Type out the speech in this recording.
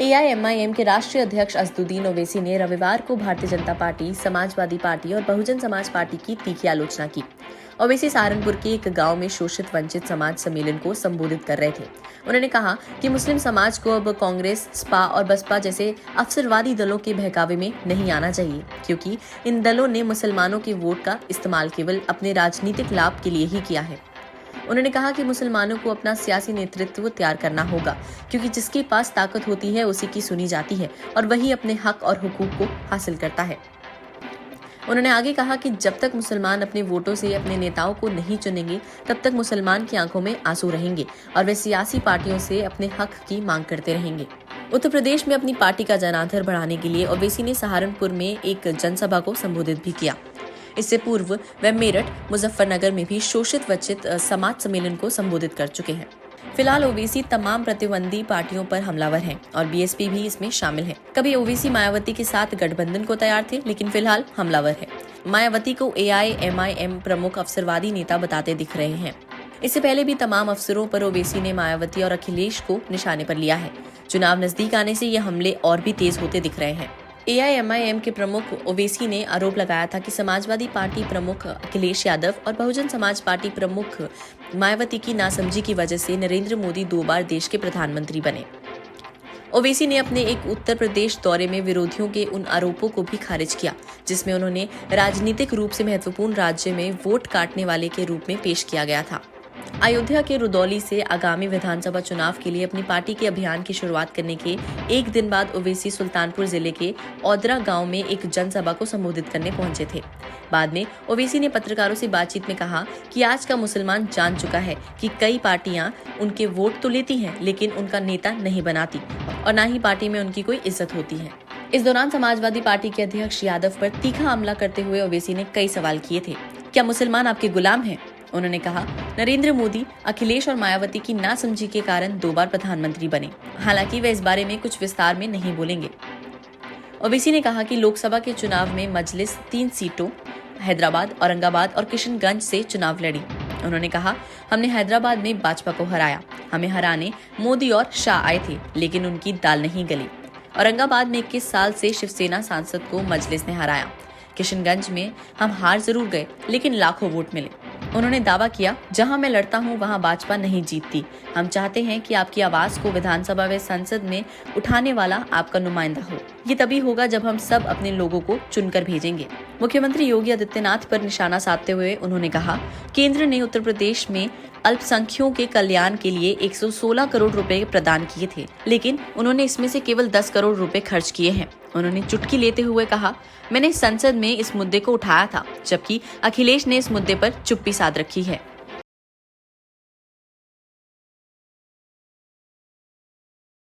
AIMIM के राष्ट्रीय अध्यक्ष असदुद्दीन ओवैसी ने रविवार को भारतीय जनता पार्टी, समाजवादी पार्टी और बहुजन समाज पार्टी की तीखी आलोचना की। ओवैसी सहारनपुर के एक गांव में शोषित वंचित समाज सम्मेलन को संबोधित कर रहे थे। उन्होंने कहा कि मुस्लिम समाज को अब कांग्रेस, सपा और बसपा जैसे अवसरवादी दलों के बहकावे में नहीं आना चाहिए, क्योंकि इन दलों ने मुसलमानों के वोट का इस्तेमाल केवल अपने राजनीतिक लाभ के लिए ही किया है। उन्होंने कहा कि मुसलमानों को अपना सियासी नेतृत्व तैयार करना होगा, क्योंकि जिसके पास ताकत होती है उसी की सुनी जाती है और वही अपने हक और हुकूक को हासिल करता है। उन्होंने आगे कहा कि जब तक मुसलमान अपने वोटों से अपने नेताओं को नहीं चुनेंगे, तब तक मुसलमान की आंखों में आंसू रहेंगे और वे सियासी पार्टियों से अपने हक की मांग करते रहेंगे। उत्तर प्रदेश में अपनी पार्टी का जनाधार बढ़ाने के लिए ओवैसी ने सहारनपुर में एक जनसभा को संबोधित भी किया। इससे पूर्व वह मेरठ, मुजफ्फरनगर में भी शोषित वंचित समाज सम्मेलन को संबोधित कर चुके हैं। फिलहाल ओवैसी तमाम प्रतिद्वंदी पार्टियों पर हमलावर हैं और बीएसपी भी इसमें शामिल है। कभी ओवैसी मायावती के साथ गठबंधन को तैयार थे, लेकिन फिलहाल हमलावर है। मायावती को एआईएमआईएम प्रमुख अवसरवादी नेता बताते दिख रहे हैं। इससे पहले भी तमाम अवसरों पर ओवैसी ने मायावती और अखिलेश को निशाने पर लिया है। चुनाव नजदीक आने से ये हमले और भी तेज होते दिख रहे हैं। एआईएमआईएम के प्रमुख ओवैसी ने आरोप लगाया था कि समाजवादी पार्टी प्रमुख अखिलेश यादव और बहुजन समाज पार्टी प्रमुख मायावती की नासमझी की वजह से नरेंद्र मोदी 2 बार देश के प्रधानमंत्री बने। ओवैसी ने अपने एक उत्तर प्रदेश दौरे में विरोधियों के उन आरोपों को भी खारिज किया, जिसमें उन्होंने राजनीतिक रूप से महत्वपूर्ण राज्य में वोट काटने वाले के रूप में पेश किया गया था। अयोध्या के रुदौली से आगामी विधानसभा चुनाव के लिए अपनी पार्टी के अभियान की शुरुआत करने के एक दिन बाद ओवैसी सुल्तानपुर जिले के औदरा गांव में एक जनसभा को संबोधित करने पहुंचे थे। बाद में ओवैसी ने पत्रकारों से बातचीत में कहा कि आज का मुसलमान जान चुका है कि कई पार्टियां उनके वोट तो लेती हैं, लेकिन उनका नेता नहीं बनाती और न ही पार्टी में उनकी कोई इज्जत होती है। इस दौरान समाजवादी पार्टी के अध्यक्ष यादव पर तीखा हमला करते हुए ओवैसी ने कई सवाल किए थे। क्या मुसलमान आपके गुलाम हैं? उन्होंने कहा, नरेंद्र मोदी, अखिलेश और मायावती की नासमझी के कारण 2 बार प्रधानमंत्री बने। हालांकि वे इस बारे में कुछ विस्तार में नहीं बोलेंगे। ओवैसी ने कहा कि लोकसभा के चुनाव में मजलिस 3 सीटों हैदराबाद, औरंगाबाद और किशनगंज से चुनाव लड़ी। उन्होंने कहा, हमने हैदराबाद में भाजपा को हराया। हमें हराने मोदी और शाह आए थे, लेकिन उनकी दाल नहीं गली। औरंगाबाद में 21 साल से शिवसेना सांसद को मजलिस ने हराया। किशनगंज में हम हार जरूर गए, लेकिन लाखों वोट मिले। उन्होंने दावा किया, जहां मैं लड़ता हूं वहां भाजपा नहीं जीतती। हम चाहते हैं कि आपकी आवाज को विधानसभा व संसद में उठाने वाला आपका नुमाइंदा हो। ये तभी होगा जब हम सब अपने लोगों को चुनकर भेजेंगे। मुख्यमंत्री योगी आदित्यनाथ पर निशाना साधते हुए उन्होंने कहा, केंद्र ने उत्तर प्रदेश में अल्पसंख्यकों के कल्याण के लिए 116 करोड़ रुपए प्रदान किए थे, लेकिन उन्होंने इसमें से केवल 10 करोड़ रुपए खर्च किए हैं। उन्होंने चुटकी लेते हुए कहा, मैंने संसद में इस मुद्दे को उठाया था, जबकि अखिलेश ने इस मुद्दे पर चुप्पी साध रखी है।